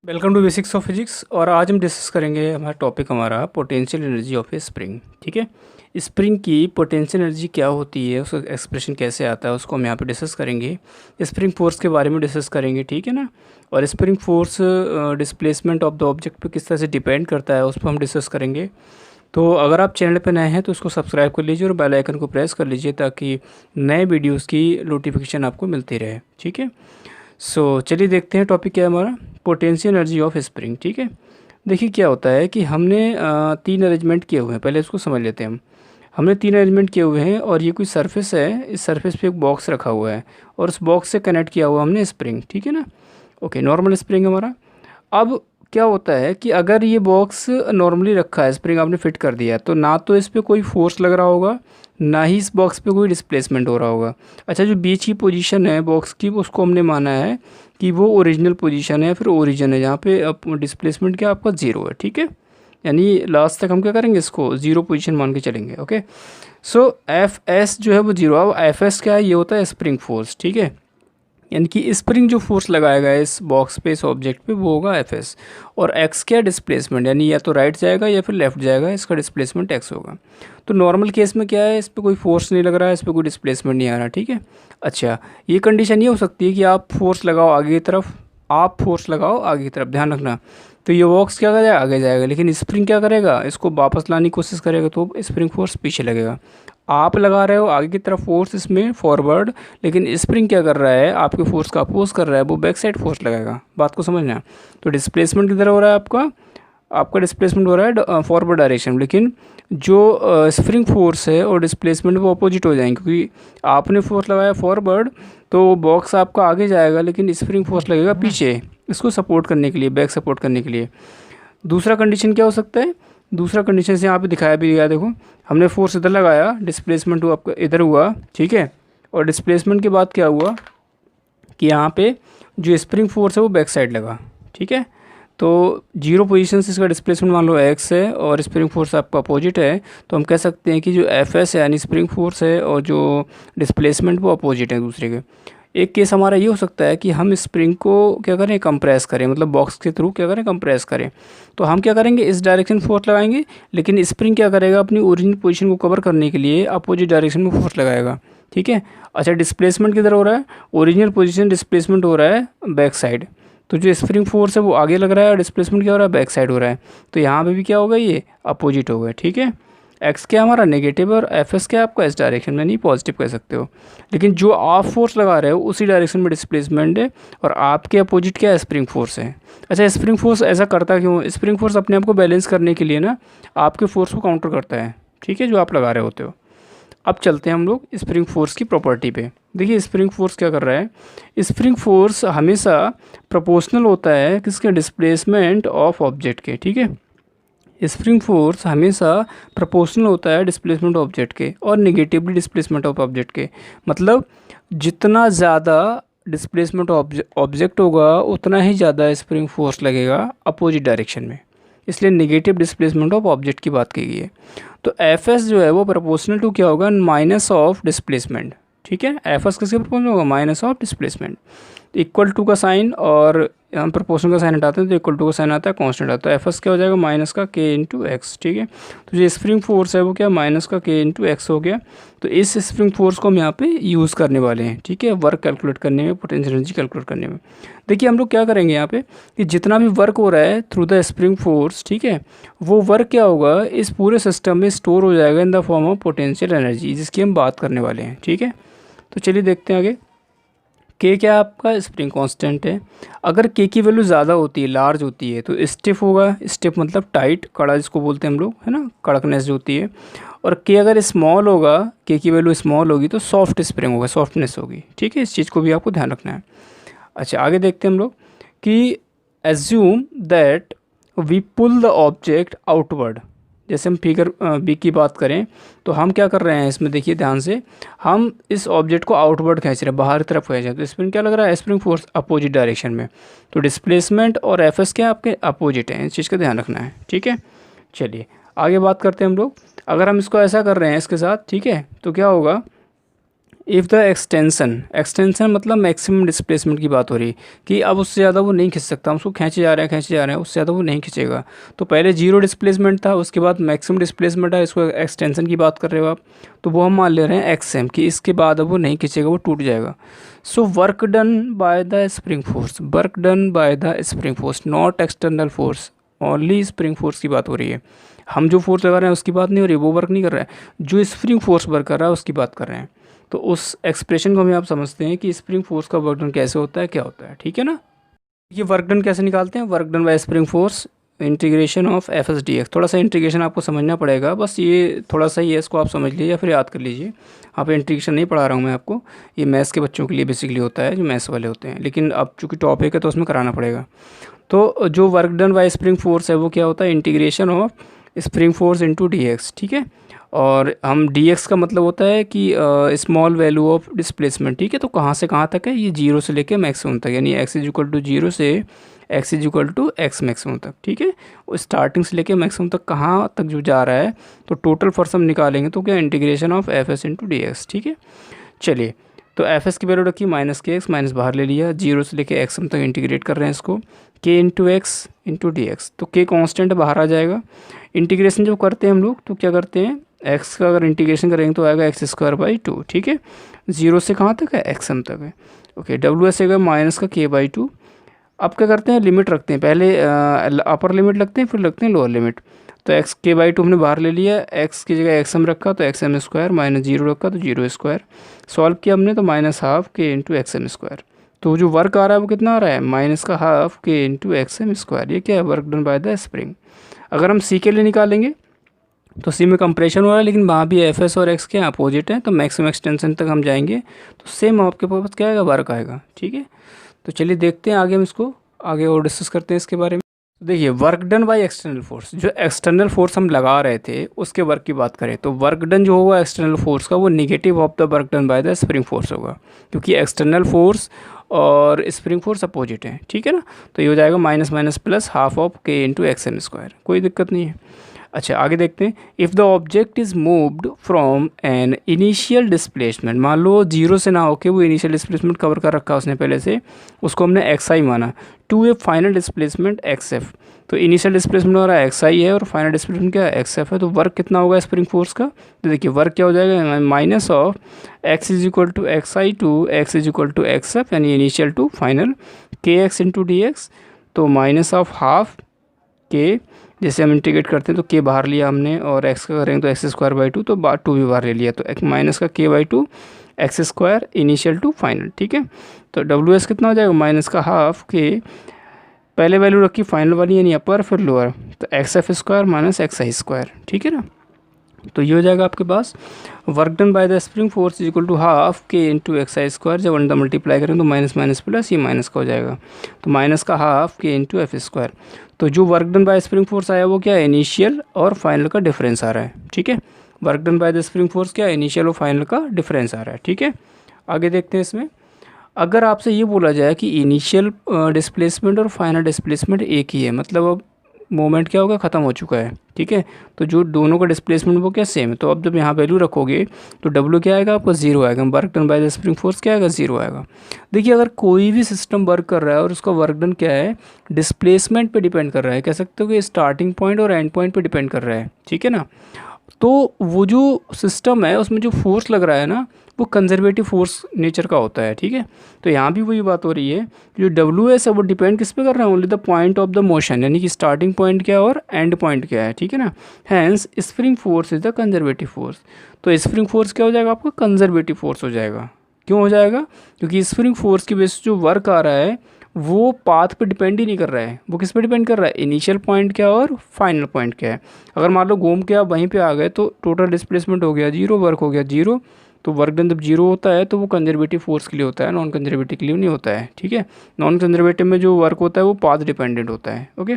Welcome to basics of physics. और आज हम डिस्कस करेंगे हमारा potential energy of a spring. ठीक है, स्प्रिंग की पोटेंशियल एनर्जी क्या होती है, उसका एक्सप्रेशन कैसे आता है, उसको हम यहाँ पे डिस्कस करेंगे। स्प्रिंग फोर्स के बारे में डिस्कस करेंगे, ठीक है ना। और spring force displacement of the object पे किस तरह से डिपेंड करता है उस पर हम डिस्कस करेंगे। तो अगर आप चैनल पर नए हैं तो उसको सब्सक्राइब कर लीजिए और बेल आइकन को प्रेस कर लीजिए ताकि नए वीडियोज़ की नोटिफिकेशन आपको मिलती रहे। ठीक है, सो चलिए देखते हैं टॉपिक क्या है हमारा, पोटेंशियल एनर्जी ऑफ स्प्रिंग। ठीक है, देखिए क्या होता है कि हमने तीन अरेंजमेंट किए हुए हैं, पहले इसको समझ लेते हैं हम। हमने तीन अरेंजमेंट किए हुए हैं और ये कोई सरफेस है, इस सरफेस पे एक बॉक्स रखा हुआ है और उस बॉक्स से कनेक्ट किया हुआ हमने स्प्रिंग। ठीक है ना, ओके, नॉर्मल स्प्रिंग हमारा। अब क्या होता है कि अगर ये बॉक्स नॉर्मली रखा है, स्प्रिंग आपने फिट कर दिया, तो ना तो इस पर कोई फोर्स लग रहा होगा, ना ही इस बॉक्स पे कोई डिस्प्लेसमेंट हो रहा होगा। अच्छा, जो बीच की पोजीशन है बॉक्स की, उसको हमने माना है कि वो ओरिजिनल पोजीशन है, फिर ओरिजिन है जहाँ पे डिस्प्लेसमेंट क्या आपका ज़ीरो है। ठीक है, यानी लास्ट तक हम क्या करेंगे, इसको ज़ीरो पोजीशन मान के चलेंगे। ओके, सो एफ एस जो है वो जीरो। अब एफ एस क्या है, ये होता है स्प्रिंग फोर्स। ठीक है, यानी कि स्प्रिंग जो फोर्स लगाएगा इस बॉक्स पे, इस ऑब्जेक्ट पे, वो होगा एफ एस। और एक्स क्या डिस्प्लेसमेंट, यानी या तो राइट जाएगा या फिर लेफ्ट जाएगा, इसका डिस्प्लेसमेंट एक्स होगा। तो नॉर्मल केस में क्या है, इस पर कोई फोर्स नहीं लग रहा है, इस पर कोई डिस्प्लेसमेंट नहीं आ रहा। ठीक है, अच्छा, ये कंडीशन ये हो सकती है कि आप फोर्स लगाओ आगे की तरफ, आप फोर्स लगाओ आगे की तरफ, ध्यान रखना। तो ये बॉक्स क्या करेगा, आगे जाएगा, लेकिन स्प्रिंग क्या करेगा, इसको वापस लाने की कोशिश करेगा, तो स्प्रिंग फोर्स पीछे लगेगा। आप लगा रहे हो आगे की तरफ फोर्स इसमें फॉरवर्ड, लेकिन स्प्रिंग क्या कर रहा है, आपके फोर्स का अपोज कर रहा है, वो बैक साइड फोर्स लगाएगा। बात को समझना। तो डिस्प्लेसमेंट किधर हो रहा है, आपका डिस्प्लेसमेंट हो रहा है फॉरवर्ड डायरेक्शन, लेकिन जो स्प्रिंग फोर्स है और डिस्प्लेसमेंट वो अपोजिट हो जाएंगे, क्योंकि आपने फोर्स लगाया फॉरवर्ड तो बॉक्स आपका आगे जाएगा, लेकिन स्प्रिंग फोर्स लगेगा पीछे, इसको सपोर्ट करने के लिए, बैक सपोर्ट करने के लिए। दूसरा कंडीशन क्या हो सकता है, दूसरा कंडीशन से यहाँ पे दिखाया भी गया, देखो हमने फोर्स इधर लगाया, डिस्प्लेसमेंट हुआ आपका इधर हुआ। ठीक है, और डिस्प्लेसमेंट के बाद क्या हुआ कि यहाँ पे जो स्प्रिंग फोर्स है वो बैक साइड लगा। ठीक है, तो जीरो पोजीशन से इसका डिस्प्लेसमेंट मान लो एक्स है और स्प्रिंग फोर्स आपका अपोजिट है, तो हम कह सकते हैं कि जो एफ एस है यानी स्प्रिंग फोर्स है और जो डिस्प्लेसमेंट वो अपोजिट है दूसरे के। एक केस हमारा ये हो सकता है कि हम स्प्रिंग को क्या करें, कंप्रेस करें, मतलब बॉक्स के थ्रू क्या करें, कंप्रेस करें। तो हम क्या करेंगे, इस डायरेक्शन फोर्स लगाएंगे, लेकिन स्प्रिंग क्या करेगा, अपनी ओरिजिनल पोजीशन को कवर करने के लिए अपोजिट डायरेक्शन में फोर्स लगाएगा। ठीक है, अच्छा, डिस्प्लेसमेंट किधर हो रहा है, ओरिजिनल पोजीशन डिस्प्लेसमेंट हो रहा है बैक साइड। तो जो स्प्रिंग फोर्स है वो आगे लग रहा है और डिस्प्लेसमेंट क्या हो रहा है, बैक साइड हो रहा है। तो यहाँ पे भी क्या होगा, ये अपोजिट होगा। ठीक है, एक्स क्या हमारा नेगेटिव और एफ एस क्या आपका इस डायरेक्शन में, नहीं पॉजिटिव कह सकते हो, लेकिन जो आप फोर्स लगा रहे हो उसी डायरेक्शन में डिस्प्लेसमेंट है और आपके अपोजिट क्या है, स्प्रिंग फोर्स है। अच्छा, स्प्रिंग फोर्स ऐसा करता क्यों, स्प्रिंग फोर्स अपने आप को बैलेंस करने के लिए ना आपके फोर्स को काउंटर करता है। ठीक है, जो आप लगा रहे होते हो। अब चलते हैं हम लोग स्प्रिंग फोर्स की प्रॉपर्टी पे। देखिए स्प्रिंग फोर्स क्या कर रहा है, स्प्रिंग फोर्स हमेशा प्रोपोर्शनल होता है किसके, डिस्प्लेसमेंट ऑफ ऑब्जेक्ट के। ठीक है, स्प्रिंग फोर्स हमेशा प्रोपोर्शनल होता है डिस्प्लेसमेंट ऑब्जेक्ट के और नेगेटिवली डिस्प्लेसमेंट ऑफ ऑब्जेक्ट के। मतलब जितना ज़्यादा डिस्प्लेसमेंट ऑब्जेक्ट होगा उतना ही ज़्यादा स्प्रिंग फोर्स लगेगा अपोजिट डायरेक्शन में, इसलिए नेगेटिव डिस्प्लेसमेंट ऑफ ऑब्जेक्ट की बात की गई है। तो एफ एस जो है वो प्रोपोर्शनल टू क्या होगा, माइनस ऑफ डिस्प्लेसमेंट। ठीक है, एफ एस किसके प्रोपोर्शनल होगा, minus of displacement. Equal to का साइन, और हम प्रोपोर्शनल का साइन हटाते हैं तो इक्वल टू का साइन आता है, कांस्टेंट आता है। एफ एस क्या हो जाएगा, माइनस का के इंटू एक्स। ठीक है, तो जो स्प्रिंग फोर्स है वो क्या, माइनस का के इंटू एक्स हो गया। तो इस स्प्रिंग फोर्स को हम यहाँ पे यूज़ करने वाले हैं। ठीक है, वर्क कैलकुलेट करने में, पोटेंशियल एनर्जी कैलकुलेट करने में। देखिए हम लोग क्या करेंगे यहाँ पे कि जितना भी वर्क हो रहा है थ्रू द स्प्रिंग फोर्स, ठीक है, वो वर्क क्या होगा, इस पूरे सिस्टम में स्टोर हो जाएगा in the form of potential energy, जिसकी हम बात करने वाले हैं। ठीक है, तो चलिए देखते हैं आगे। के क्या आपका स्प्रिंग कांस्टेंट है, अगर के की वैल्यू ज़्यादा होती है, लार्ज होती है, तो स्टिफ होगा। स्टिफ मतलब टाइट, कड़ा जिसको बोलते हैं हम लोग, है ना, कड़कनेस जो होती है। और के अगर स्मॉल होगा, के की वैल्यू स्मॉल होगी तो सॉफ्ट स्प्रिंग होगा, सॉफ्टनेस होगी। ठीक है, इस चीज़ को भी आपको ध्यान रखना है। अच्छा, आगे देखते हैं हम लोग कि assume that we pull the object outward. जैसे हम फिगर बी की बात करें तो हम क्या कर रहे हैं इसमें, देखिए ध्यान से, हम इस ऑब्जेक्ट को आउटवर्ड खींच रहे हैं, बाहर की तरफ खींच रहे हैं। तो स्प्रिंग क्या लग रहा है, स्प्रिंग फोर्स अपोजिट डायरेक्शन में। तो डिस्प्लेसमेंट और एफ एस क्या आपके अपोजिट हैं, इस चीज़ का ध्यान रखना है। ठीक है, चलिए आगे बात करते हैं हम लोग। अगर हम इसको ऐसा कर रहे हैं इसके साथ, ठीक है, तो क्या होगा, इफ़ द एक्सटेंशन मतलब मैक्सिमम डिस्प्लेसमेंट की बात हो रही है कि अब उससे ज़्यादा वो नहीं खींच सकता, हम उसको खींचे जा रहे हैं, उससे ज़्यादा वो नहीं खींचेगा। तो पहले जीरो डिस्प्लेसमेंट था, उसके बाद मैक्सिमम डिस्प्लेसमेंट है, इसको एक्सटेंशन की बात कर रहे हो आप, तो वो हम मान ले रहे हैं एक्सएम कि इसके बाद अब वो नहीं खींचेगा, वो टूट जाएगा। So work done by the spring force, work done by the spring force, not external force, only spring force की बात हो रही है। हम जो फोर्स लगा रहे हैं उसकी बात नहीं हो रही, वो वर्क नहीं कर रहा है, जो स्प्रिंग फोर्स वर्क कर रहा है उसकी बात कर रहे हैं। तो उस एक्सप्रेशन को हमें आप समझते हैं कि स्प्रिंग फोर्स का वर्क डन कैसे होता है, क्या होता है, ठीक है ना। ये वर्क डन कैसे निकालते हैं, work done bye spring force integration of F S D x. थोड़ा सा इंटीग्रेशन आपको समझना पड़ेगा, बस ये थोड़ा सा ही है, इसको आप समझ लीजिए या फिर याद कर लीजिए। यहाँ पे इंटीग्रेशन नहीं पढ़ा रहा हूँ मैं आपको, ये मैथ्स के बच्चों के लिए बेसिकली होता है, जो मैथ्स वाले होते हैं, लेकिन अब चूँकि टॉपिक है तो उसमें कराना पड़ेगा। तो जो work done bye spring force है वो क्या होता है, integration of spring force into d x, ठीक है। और हम डी एक्स का मतलब होता है कि स्मॉल वैल्यू ऑफ डिस्प्लेसमेंट, ठीक है। तो कहाँ से कहाँ तक है, ये जीरो से लेके मैक्सिमम तक, यानी x is equal to zero से x is equal to x maximum तक, ठीक है। और स्टार्टिंग से लेके मैक्सिमम तक कहाँ तक जो जा रहा है, तो टोटल फोर्स हम निकालेंगे तो क्या, integration of F S into d x, ठीक है। चलिए, तो एफ एस की वैल्यू रखी माइनस के एक्स, माइनस बाहर ले लिया, जीरो से लेके एक्स तक इंटीग्रेट कर रहे हैं इसको, के into x into d x. तो के कॉन्स्टेंट बाहर आ जाएगा। इंटीग्रेशन जब करते हैं हम लोग तो क्या करते हैं, एक्स का अगर इंटीग्रेशन करेंगे तो आएगा एक्स स्क्वायर बाई टू, ठीक है। जीरो से कहाँ तक है, एक्स एम तक है। ओके, डब्ल्यू एस आएगा माइनस का के बाई टू। अब क्या करते हैं, लिमिट रखते हैं, पहले अपर लिमिट लगते हैं, फिर लगते हैं लोअर लिमिट। तो एक्स के बाई टू हमने बाहर ले लिया, एक्स की जगह एक्स एम रखा तो x m square, minus zero रखा तो जीरो स्क्वायर। सॉल्व किया हमने तो minus half k into x m square. तो जो वर्क आ रहा है वो कितना आ रहा है, माइनस का half k into x m square. ये क्या है, work done by the spring. अगर हम सी के लिए निकालेंगे तो सी में कंप्रेशन हो रहा है, लेकिन वहाँ भी एफ एस और एक्स के अपोजिट हैं, तो मैक्सिमम एक्सटेंशन तक हम जाएंगे तो सेम आपके पास क्या आएगा, वर्क आएगा, ठीक है। तो चलिए देखते हैं आगे, हम इसको आगे और डिस्कस करते हैं इसके बारे में। तो देखिए, work done by external force, जो एक्सटर्नल फोर्स हम लगा रहे थे उसके वर्क की बात करें तो वर्क डन जो होगा एक्सटर्नल फोर्स का वो negative of the work done by the spring force होगा, क्योंकि एक्सटर्नल फोर्स और स्प्रिंग फोर्स अपोजिट है, ठीक है ना। तो ये हो जाएगा minus minus plus half of के इंटू एक्स एम स्क्वायर, कोई दिक्कत नहीं है। अच्छा, आगे देखते हैं। If the object is moved from an initial displacement, मान लो जीरो से ना होके वो इनिशियल डिस्प्लेसमेंट कवर कर रखा उसने पहले से, उसको हमने एक्स आई माना, to a final displacement x f. तो इनिशियल डिस्प्लेसमेंट हमारा एक्स आई है और फाइनल डिस्प्लेसमेंट क्या है, एक्स एफ है। तो वर्क कितना होगा स्प्रिंग फोर्स का, तो देखिए वर्क क्या हो जाएगा, minus of x is equal to x i to x is equal to x f, यानी initial to final, k x into d x. तो माइनस ऑफ हाफ के, जैसे हम इंटीग्रेट करते हैं तो के बाहर लिया हमने, और एक्स का करेंगे तो एक्स स्क्वायर बाई टू, तो टू भी बाहर ले लिया, तो एक माइनस का k by two x square initial to final, ठीक है। तो डब्ल्यू एस कितना हो जाएगा, माइनस का हाफ के, पहले वैल्यू रखी फाइनल वाली यानी अपर, फिर लोअर, तो x f square minus x i square, ठीक है ना। तो ये हो जाएगा आपके पास work done by the spring force is equal to half k into x i square. जब अंडर मल्टीप्लाई करें तो माइनस माइनस प्लस, ये माइनस का हो जाएगा, तो माइनस का half k into F square. तो जो work done bye spring force आया वो क्या है, इनिशियल और फाइनल का डिफरेंस आ रहा है, ठीक है। Work done by the spring force क्या है, इनिशियल और फाइनल का डिफरेंस आ रहा है, ठीक है। आगे देखते हैं इसमें। अगर आपसे ये बोला जाए कि इनिशियल डिस्प्लेसमेंट और फाइनल डिस्प्लेसमेंट एक ही है, मतलब अब मोमेंट क्या होगा, ख़त्म हो चुका है, ठीक है। तो जो दोनों का डिस्प्लेसमेंट वो क्या सेम है, तो अब जब यहाँ वैल्यू रखोगे तो डब्ल्यू क्या आएगा आपको, जीरो आएगा। Work done by the spring force क्या आएगा, जीरो आएगा। देखिए, अगर कोई भी सिस्टम वर्क कर रहा है और उसका वर्क डन क्या है, डिस्प्लेसमेंट पे डिपेंड कर रहा है, कह सकते हो कि स्टार्टिंग पॉइंट और एंड पॉइंट पे डिपेंड कर रहा है, ठीक है ना। तो वो जो सिस्टम है उसमें जो फोर्स लग रहा है ना, वो कंजर्वेटिव फोर्स नेचर का होता है, ठीक है। तो यहाँ भी वही बात हो रही है, जो डब्ल्यू एस है वो डिपेंड किस पे कर रहा है, only the point of the motion, यानी कि स्टार्टिंग पॉइंट क्या है और एंड पॉइंट क्या है, ठीक है ना। Hence spring force is the conservative force. तो स्प्रिंग फोर्स क्या हो जाएगा आपका, कंजर्वेटिव फोर्स हो जाएगा। क्यों हो जाएगा, क्योंकि स्प्रिंग फोर्स की वजह से जो वर्क आ रहा है वो पाथ पे डिपेंड ही नहीं कर रहा है, वो किस पे डिपेंड कर रहा है, इनिशियल पॉइंट क्या और फाइनल पॉइंट क्या है। अगर मान लो घूम के आप वहीं पे आ गए तो टोटल डिस्प्लेसमेंट हो गया जीरो, वर्क हो गया जीरो। तो वर्क डन जब जीरो होता है तो वो कंजर्वेटिव फोर्स के लिए होता है, नॉन कंजर्वेटिव के लिए नहीं होता है, ठीक है। नॉन कंजर्वेटिव में जो वर्क होता है वो पाथ डिपेंडेंट होता है, ओके।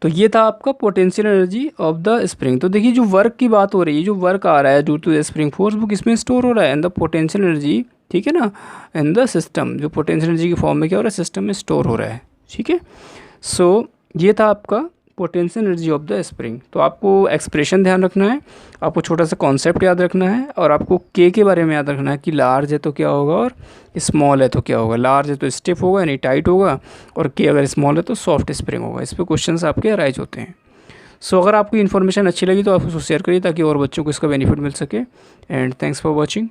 तो ये था आपका potential energy of the spring. तो देखिए, जो वर्क की बात हो रही है, जो वर्क आ रहा है due to the spring force, वो किस में स्टोर हो रहा है, इन द पोटेंशियल एनर्जी, ठीक है ना, इन द सिस्टम। जो पोटेंशियल एनर्जी की फॉर्म में क्या हो रहा है, सिस्टम में स्टोर हो रहा है, ठीक है। सो ये था आपका potential energy of the spring. तो आपको एक्सप्रेशन ध्यान रखना है, आपको छोटा सा कॉन्सेप्ट याद रखना है, और आपको के बारे में याद रखना है कि लार्ज है तो क्या होगा और स्मॉल है तो क्या होगा। लार्ज है तो स्टिफ होगा यानी टाइट होगा, और के अगर स्मॉल है तो सॉफ्ट स्प्रिंग होगा। इस पर क्वेश्चंस आपके अराइज होते हैं। सो अगर आपको इन्फॉर्मेशन अच्छी लगी तो आप उसको शेयर करिए ताकि और बच्चों को इसका बेनिफिट मिल सके। And thanks for watching.